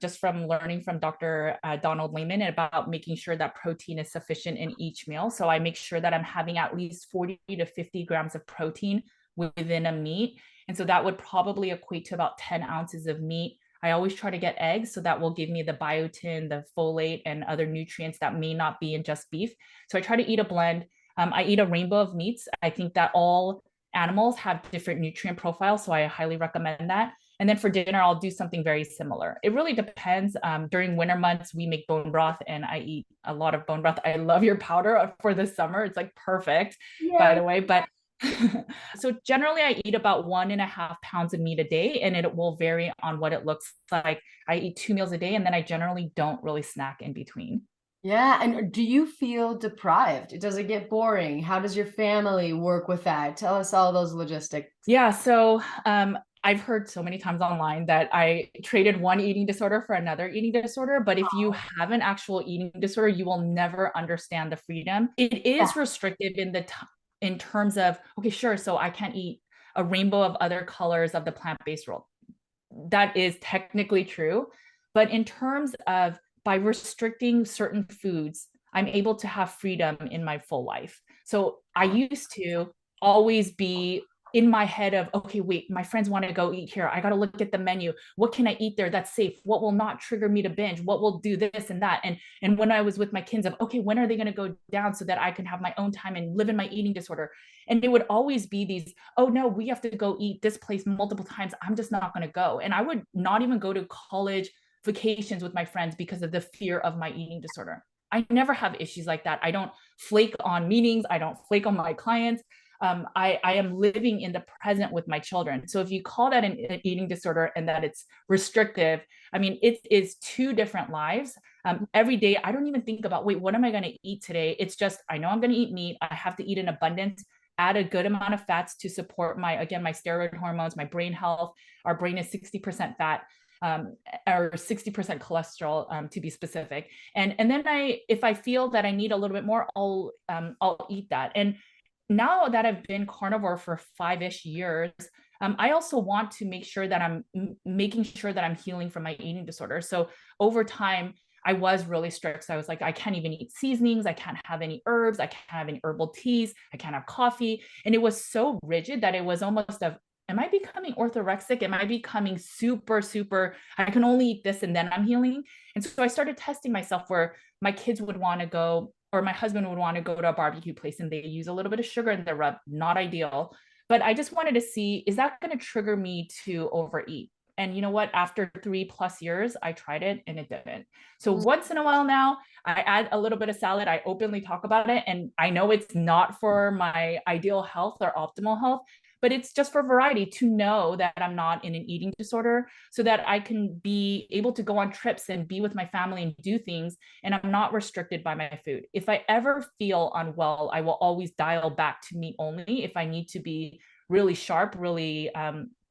just from learning from Dr. Donald Lehman about making sure that protein is sufficient in each meal. So I make sure that I'm having at least 40 to 50 grams of protein within a meat. And so that would probably equate to about 10 ounces of meat. I always try to get eggs, so that will give me the biotin, the folate, and other nutrients that may not be in just beef. So I try to eat a blend. I eat a rainbow of meats. I think that all animals have different nutrient profiles, so I highly recommend that. And then for dinner, I'll do something very similar. It really depends. During winter months, we make bone broth and I eat a lot of bone broth. I love your powder for the summer. It's like perfect, by the way. But so generally I eat about 1.5 pounds of meat a day, and it will vary on what it looks like. I eat 2 meals a day, and then I generally don't really snack in between. Yeah. And do you feel deprived? Does it get boring? How does your family work with that? Tell us all those logistics. Yeah, so I've heard so many times online that I traded one eating disorder for another eating disorder. But if you have an actual eating disorder, you will never understand the freedom. It Yeah. is restrictive in terms of, okay, sure, so I can't eat a rainbow of other colors of the plant-based world. That is technically true. But in terms of by restricting certain foods, I'm able to have freedom in my full life. So I used to always be in my head of, okay, wait, my friends want to go eat here. I got to look at the menu. What can I eat there that's safe? What will not trigger me to binge? What will do this and that? And when I was with my kids of, okay, when are they going to go down so that I can have my own time and live in my eating disorder? And it would always be these, oh no, we have to go eat this place multiple times. I'm just not going to go. And I would not even go to college vacations with my friends because of the fear of my eating disorder. I never have issues like that. I don't flake on meetings. I don't flake on my clients. I am living in the present with my children. So if you call that an eating disorder and that it's restrictive, I mean, it is two different lives. Every day, I don't even think about, wait, what am I going to eat today? It's just, I know I'm going to eat meat. I have to eat in abundance, add a good amount of fats to support my, again, my steroid hormones, my brain health. Our brain is 60% fat. Or 60% cholesterol, to be specific. And then if I feel that I need a little bit more, I'll eat that. And now that I've been carnivore for 5-ish years, I also want to make sure that I'm making sure that I'm healing from my eating disorder. So over time, I was really strict. So I was like, I can't even eat seasonings. I can't have any herbs. I can't have any herbal teas. I can't have coffee. And it was so rigid that it was almost of, am I becoming orthorexic? Am I becoming super, super, I can only eat this and then I'm healing? And so I started testing myself where my kids would want to go, or my husband would want to go to a barbecue place and they use a little bit of sugar in their rub, not ideal. But I just wanted to see, is that going to trigger me to overeat? And you know what? After 3+ years, I tried it and it didn't. So once in a while now, I add a little bit of salad. I openly talk about it. And I know it's not for my ideal health or optimal health, but it's just for variety to know that I'm not in an eating disorder so that I can be able to go on trips and be with my family and do things. And I'm not restricted by my food. If I ever feel unwell, I will always dial back to meat only. If I need to be really sharp, really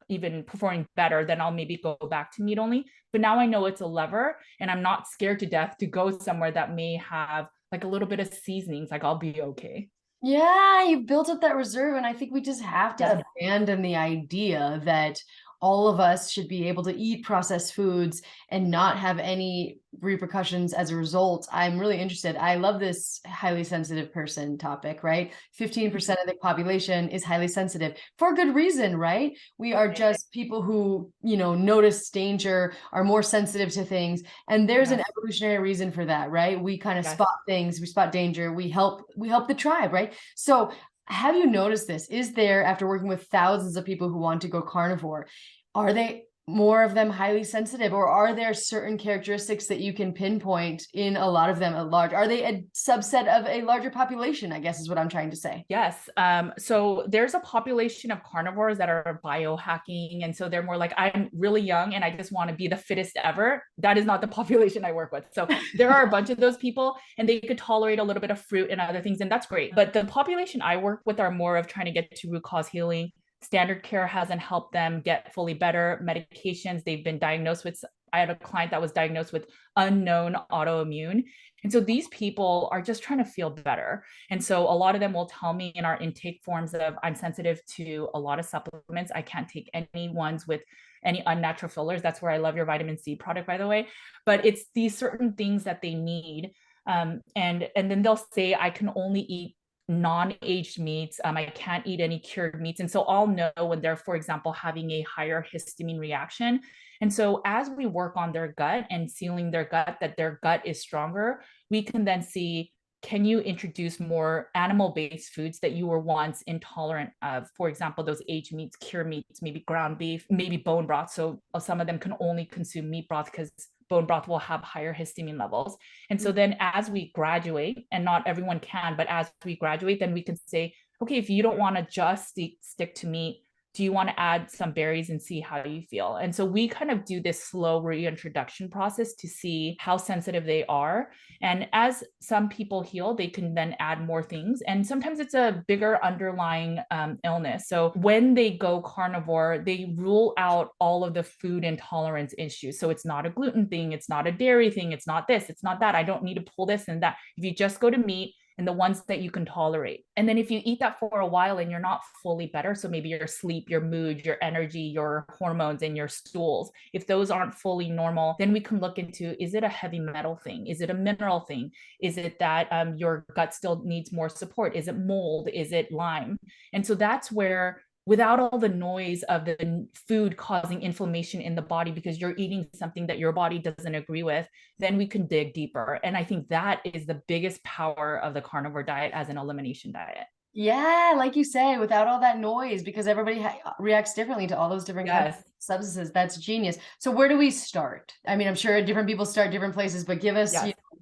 even performing better, then I'll maybe go back to meat only. But now I know it's a lever and I'm not scared to death to go somewhere that may have like a little bit of seasonings. Like I'll be okay. Yeah, you built up that reserve, and I think we just have to Yes. abandon the idea that all of us should be able to eat processed foods and not have any repercussions as a result. I'm really interested. I love this highly sensitive person topic, right? 15% of the population is highly sensitive for good reason, right? We are just people who, notice danger, are more sensitive to things. And there's an Yes. evolutionary reason for that, right? We kind of Yes. spot things, we spot danger, we help the tribe, right? So have you noticed this? Is there, after working with thousands of people who want to go carnivore, are they more of them highly sensitive, or are there certain characteristics that you can pinpoint in a lot of them at large? Are they a subset of a larger population, I guess is what I'm trying to say. Yes. So there's a population of carnivores that are biohacking. And so they're more like, I'm really young and I just want to be the fittest ever. That is not the population I work with. So there are a bunch of those people and they could tolerate a little bit of fruit and other things. And that's great. But the population I work with are more of trying to get to root cause healing. Standard care hasn't helped them get fully better. Medications they've been diagnosed with. I had a client that was diagnosed with unknown autoimmune. And so these people are just trying to feel better. And so a lot of them will tell me in our intake forms of I'm sensitive to a lot of supplements. I can't take any ones with any unnatural fillers. That's where I love your vitamin C product, by the way. But it's these certain things that they need. And then they'll say I can only eat non-aged meats. I can't eat any cured meats. And so I'll know when they're, for example, having a higher histamine reaction. And so as we work on their gut and sealing their gut, that their gut is stronger, we can then see, can you introduce more animal-based foods that you were once intolerant of? For example, those aged meats, cured meats, maybe ground beef, maybe bone broth. So some of them can only consume meat broth because bone broth will have higher histamine levels. And so then as we graduate, and not everyone can, but as we graduate, then we can say, okay, if you don't want to just stick to meat, Do you want to add some berries and see how you feel? And so we kind of do this slow reintroduction process to see how sensitive they are. And as some people heal, they can then add more things. And sometimes it's a bigger underlying illness. So when they go carnivore, they rule out all of the food intolerance issues. So it's not a gluten thing, it's not a dairy thing, it's not this, it's not that. I don't need to pull this and that. If you just go to meat, and the ones that you can tolerate. And then if you eat that for a while and you're not fully better, so maybe your sleep, your mood, your energy, your hormones, and your stools, if those aren't fully normal, then we can look into, is it a heavy metal thing? Is it a mineral thing? Is it that your gut still needs more support? Is it mold? Is it Lyme? And so that's where, without all the noise of the food causing inflammation in the body because you're eating something that your body doesn't agree with, then we can dig deeper. And I think that is the biggest power of the carnivore diet as an elimination diet. Yeah, like you say, without all that noise, because everybody reacts differently to all those different kinds of substances. That's genius. So where do we start? I mean, I'm sure different people start different places, but give us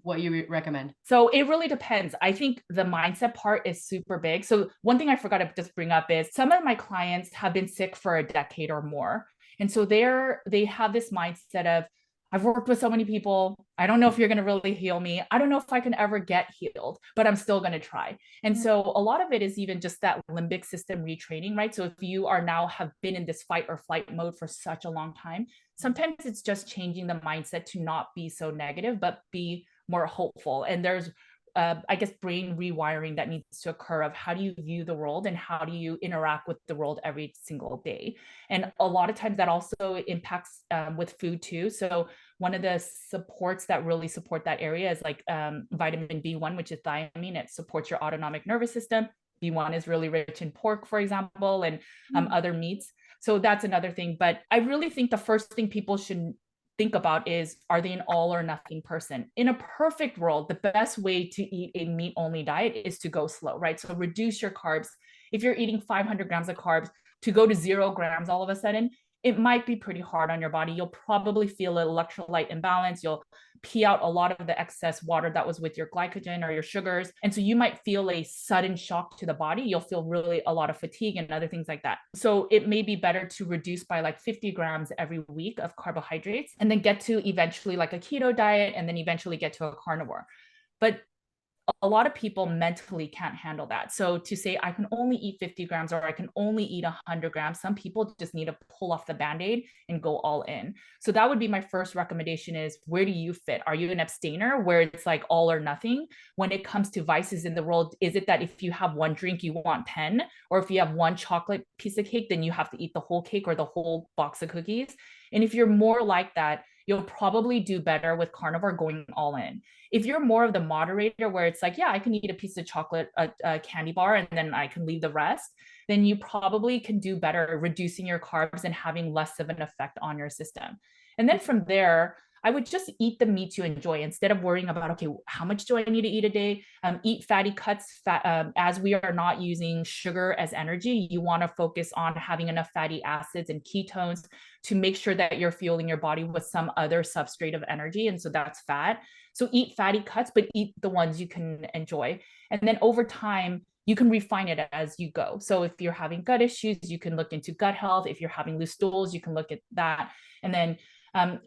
what you recommend. So it really depends. I think the mindset part is super big. So one thing I forgot to just bring up is some of my clients have been sick for a decade or more. And so they have this mindset of, I've worked with so many people. I don't know if you're going to really heal me. I don't know if I can ever get healed, but I'm still going to try. And so a lot of it is even just that limbic system retraining, right? So if you are now have been in this fight or flight mode for such a long time, sometimes it's just changing the mindset to not be so negative, but be more hopeful. And there's I guess brain rewiring that needs to occur of how do you view the world and how do you interact with the world every single day. And a lot of times that also impacts with food too. So one of the supports that really support that area is like vitamin B1, which is thiamine. It supports your autonomic nervous system. B1 is really rich in pork, for example, and other meats. So that's another thing. But I really think the first thing people should think about is, are they an all or nothing person? In a perfect world, the best way to eat a meat only diet is to go slow, right? So reduce your carbs. If you're eating 500 grams of carbs, to go to 0 grams all of a sudden, it might be pretty hard on your body. You'll probably feel an electrolyte imbalance. You'll pee out a lot of the excess water that was with your glycogen or your sugars. And so you might feel a sudden shock to the body. You'll feel really a lot of fatigue and other things like that. So it may be better to reduce by like 50 grams every week of carbohydrates and then get to eventually like a keto diet and then eventually get to a carnivore. But a lot of people mentally can't handle that. So to say I can only eat 50 grams or I can only eat 100 grams, some people just need to pull off the band-aid and go all in. So that would be my first recommendation is, where do you fit? Are you an abstainer where it's like all or nothing? When it comes to vices in the world, is it that if you have one drink, you want 10? Or if you have one chocolate piece of cake, then you have to eat the whole cake or the whole box of cookies? And if you're more like that, you'll probably do better with carnivore going all in. If you're more of the moderator where it's like, yeah, I can eat a piece of chocolate, a candy bar, and then I can leave the rest, then you probably can do better reducing your carbs and having less of an effect on your system. And then from there, I would just eat the meat you enjoy instead of worrying about, okay, how much do I need to eat a day? Eat fatty cuts. As we are not using sugar as energy, you want to focus on having enough fatty acids and ketones to make sure that you're fueling your body with some other substrate of energy. And so that's fat. So eat fatty cuts, but eat the ones you can enjoy. And then over time, you can refine it as you go. So if you're having gut issues, you can look into gut health. If you're having loose stools, you can look at that. And then,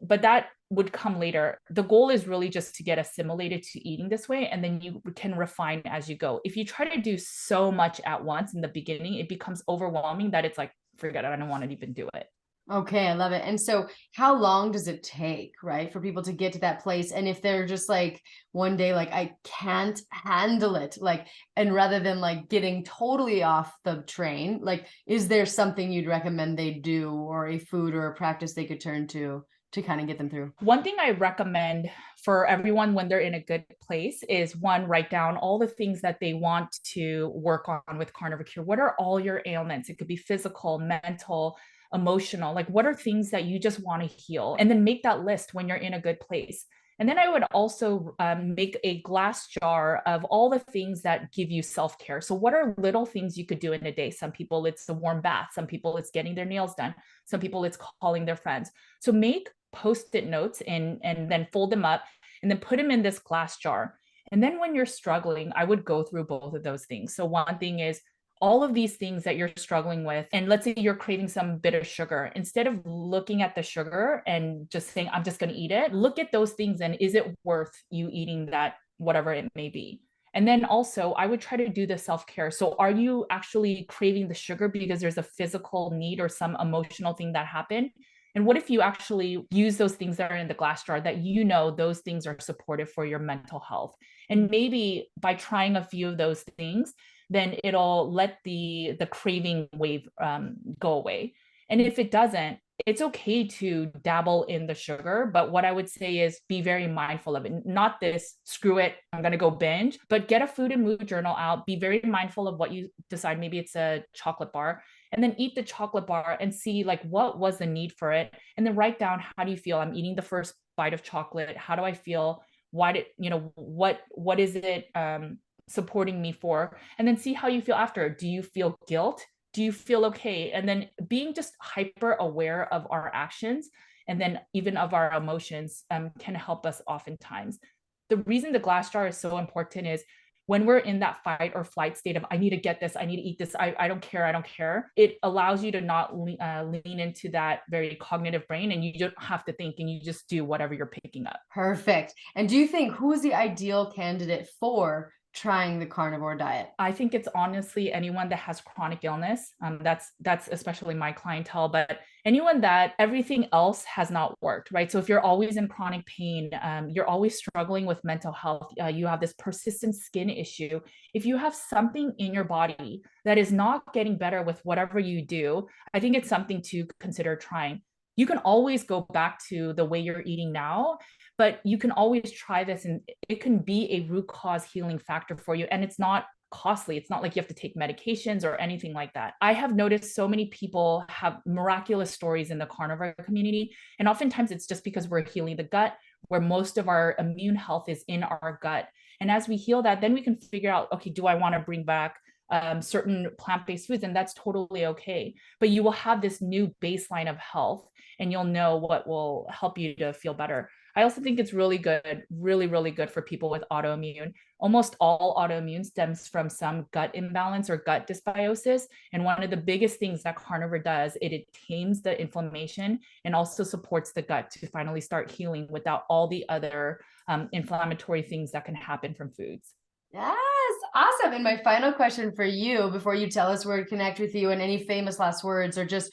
but that would come later. The goal is really just to get assimilated to eating this way, and then you can refine as you go. If you try to do so much at once in the beginning, it becomes overwhelming that it's like, forget it, I don't want to even do it. Okay, I love it. And so how long does it take, right, for people to get to that place? And if they're just like one day, like, I can't handle it, like, and rather than like getting totally off the train, like, is there something you'd recommend they do, or a food or a practice they could turn to kind of get them through? One thing I recommend for everyone when they're in a good place is, one, write down all the things that they want to work on with Carnivore Cure. What are all your ailments? It could be physical, mental, emotional. Like, what are things that you just want to heal? And then make that list when you're in a good place. And then I would also make a glass jar of all the things that give you self-care. So what are little things you could do in a day? Some people it's a warm bath. Some people it's getting their nails done. Some people it's calling their friends. So make post-it notes and then fold them up and then put them in this glass jar. And then when you're struggling, I would go through both of those things. So one thing is all of these things that you're struggling with, and let's say you're craving some bit of sugar, instead of looking at the sugar and just saying, I'm just going to eat it, look at those things and is it worth you eating that, whatever it may be. And then also, I would try to do the self-care. So are you actually craving the sugar because there's a physical need or some emotional thing that happened? And what if you actually use those things that are in the glass jar, that you know those things are supportive for your mental health? And maybe by trying a few of those things, then it'll let the craving wave go away. And if it doesn't, it's okay to dabble in the sugar, but what I would say is be very mindful of it. Not this, screw it, I'm going to go binge, but get a food and mood journal out. Be very mindful of what you decide. Maybe it's a chocolate bar, and then eat the chocolate bar and see like what was the need for it. And then write down, how do you feel? I'm eating the first bite of chocolate. How do I feel? Why did, what is it supporting me for? And then see how you feel after. Do you feel guilt? Do you feel okay? And then being just hyper aware of our actions and then even of our emotions can help us oftentimes. The reason the glass jar is so important is when we're in that fight or flight state of, I need to get this, I need to eat this, I don't care, it allows you to not lean into that very cognitive brain, and you don't have to think, and you just do whatever you're picking up. Perfect. And do you think, who is the ideal candidate for trying the carnivore diet? I think it's honestly anyone that has chronic illness. That's especially my clientele, but anyone that everything else has not worked, right? So if you're always in chronic pain, you're always struggling with mental health, you have this persistent skin issue. If you have something in your body that is not getting better with whatever you do, I think it's something to consider trying. You can always go back to the way you're eating now, but you can always try this, and it can be a root cause healing factor for you. And it's not costly. It's not like you have to take medications or anything like that. I have noticed so many people have miraculous stories in the carnivore community. And oftentimes it's just because we're healing the gut, where most of our immune health is in our gut. And as we heal that, then we can figure out, okay, do I want to bring back certain plant-based foods? And that's totally okay. But you will have this new baseline of health, and you'll know what will help you to feel better. I also think it's really good, really, really good for people with autoimmune. Almost all autoimmune stems from some gut imbalance or gut dysbiosis. And one of the biggest things that carnivore does, it tames the inflammation and also supports the gut to finally start healing without all the other inflammatory things that can happen from foods. Yes, awesome. And my final question for you, before you tell us where to connect with you and any famous last words, or just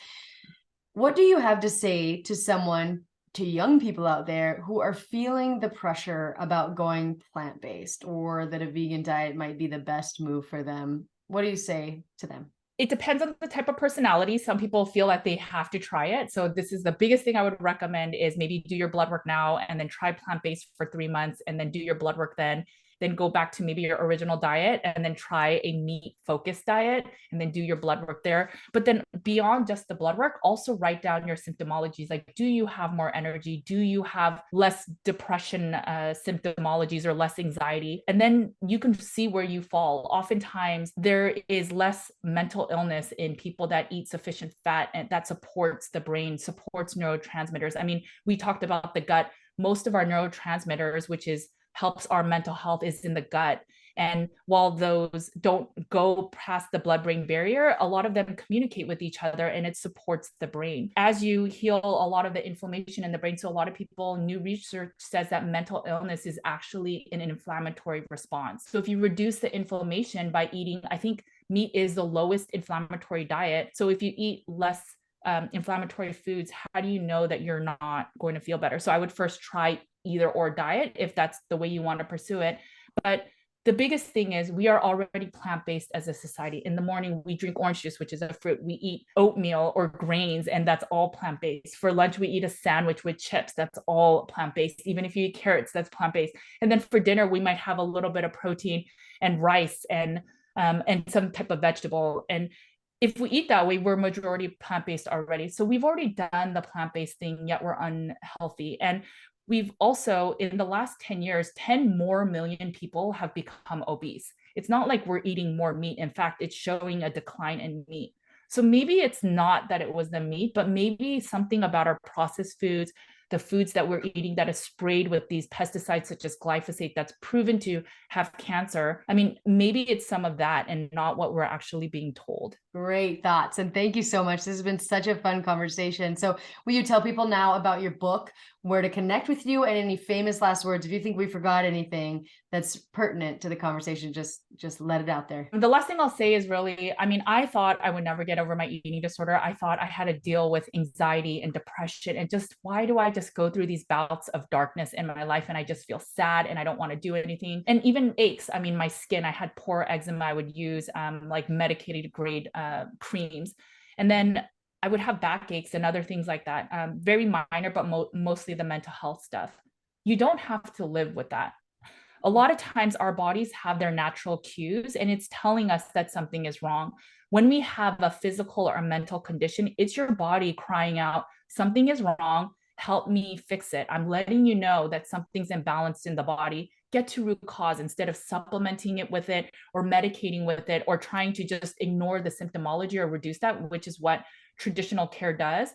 what do you have to say to someone, to young people out there who are feeling the pressure about going plant-based, or that a vegan diet might be the best move for them? What do you say to them? It depends on the type of personality. Some people feel that they have to try it. So this is the biggest thing I would recommend, is maybe do your blood work now and then try plant-based for 3 months and then do your blood work then go back to maybe your original diet and then try a meat focused diet and then do your blood work there. But then beyond just the blood work, also write down your symptomologies. Like, do you have more energy? Do you have less depression symptomologies or less anxiety? And then you can see where you fall. Oftentimes there is less mental illness in people that eat sufficient fat, and that supports the brain, supports neurotransmitters. I mean, we talked about the gut. Most of our neurotransmitters, which is helps our mental health, is in the gut. And while those don't go past the blood-brain barrier, a lot of them communicate with each other, and it supports the brain. As you heal a lot of the inflammation in the brain, so a lot of people, new research says that mental illness is actually an inflammatory response. So if you reduce the inflammation by eating, I think meat is the lowest inflammatory diet. So if you eat less inflammatory foods, how do you know that you're not going to feel better? So I would first try either or diet if that's the way you want to pursue it. But the biggest thing is we are already plant-based as a society. In the morning, we drink orange juice, which is a fruit. We eat oatmeal or grains, and that's all plant-based. For lunch, we eat a sandwich with chips. That's all plant-based. Even if you eat carrots, that's plant-based. And then for dinner, we might have a little bit of protein and rice and some type of vegetable. And if we eat that way, we're majority plant-based already. So we've already done the plant-based thing, yet we're unhealthy. And we've also, in the last 10 years, 10 more million people have become obese. It's not like we're eating more meat. In fact, it's showing a decline in meat. So maybe it's not that it was the meat, but maybe something about our processed foods, the foods that we're eating that is sprayed with these pesticides such as glyphosate that's proven to have cancer. I mean, maybe it's some of that and not what we're actually being told. Great thoughts. And thank you so much. This has been such a fun conversation. So will you tell people now about your book, where to connect with you, and any famous last words? If you think we forgot anything that's pertinent to the conversation, just let it out there. The last thing I'll say is really, I mean, I thought I would never get over my eating disorder. I thought I had to deal with anxiety and depression and just, why do I just go through these bouts of darkness in my life and I just feel sad and I don't want to do anything? And even aches. I mean, my skin, I had poor eczema. I would use like medicated grade creams. And then I would have backaches and other things like that. Very minor, but mostly the mental health stuff. You don't have to live with that. A lot of times our bodies have their natural cues and it's telling us that something is wrong. When we have a physical or a mental condition, it's your body crying out, something is wrong, help me fix it. I'm letting you know that something's imbalanced in the body. Get to root cause instead of supplementing it with it or medicating with it or trying to just ignore the symptomology or reduce that, which is what traditional care does.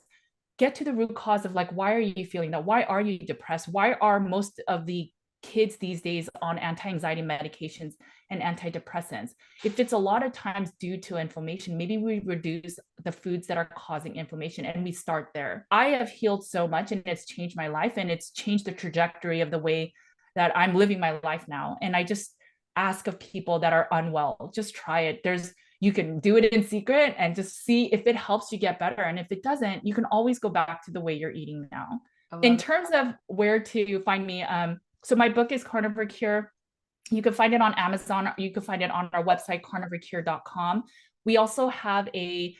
Get to the root cause of like, why are you feeling that? Why are you depressed? Why are most of the kids these days on anti-anxiety medications and antidepressants? If it's a lot of times due to inflammation, maybe we reduce the foods that are causing inflammation and we start there. I have healed so much and it's changed my life and it's changed the trajectory of the way that I'm living my life now. And I just ask of people that are unwell, just try it. You can do it in secret and just see if it helps you get better. And if it doesn't, you can always go back to the way you're eating now. In terms of where to find me, so my book is Carnivore Cure. You can find it on Amazon. You can find it on our website, carnivorecure.com. We also have a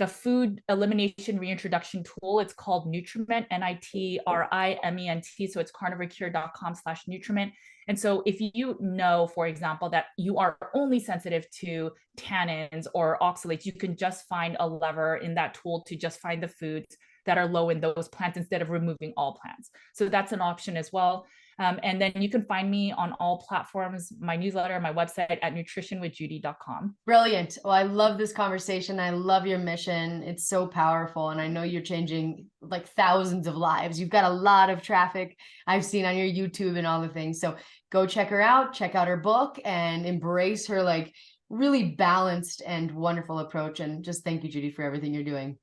food elimination reintroduction tool. It's called Nutriment, NITRIMENT. So it's carnivorecure.com/nutriment. And so if you know, for example, that you are only sensitive to tannins or oxalates, you can just find a lever in that tool to just find the foods that are low in those plants instead of removing all plants. So that's an option as well. And then you can find me on all platforms, my newsletter, my website at nutritionwithjudy.com. Brilliant. Well, I love this conversation. I love your mission. It's so powerful. And I know you're changing like thousands of lives. You've got a lot of traffic I've seen on your YouTube and all the things. So go check her out, check out her book, and embrace her like really balanced and wonderful approach. And just thank you, Judy, for everything you're doing.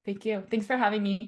Thank you. Thanks for having me.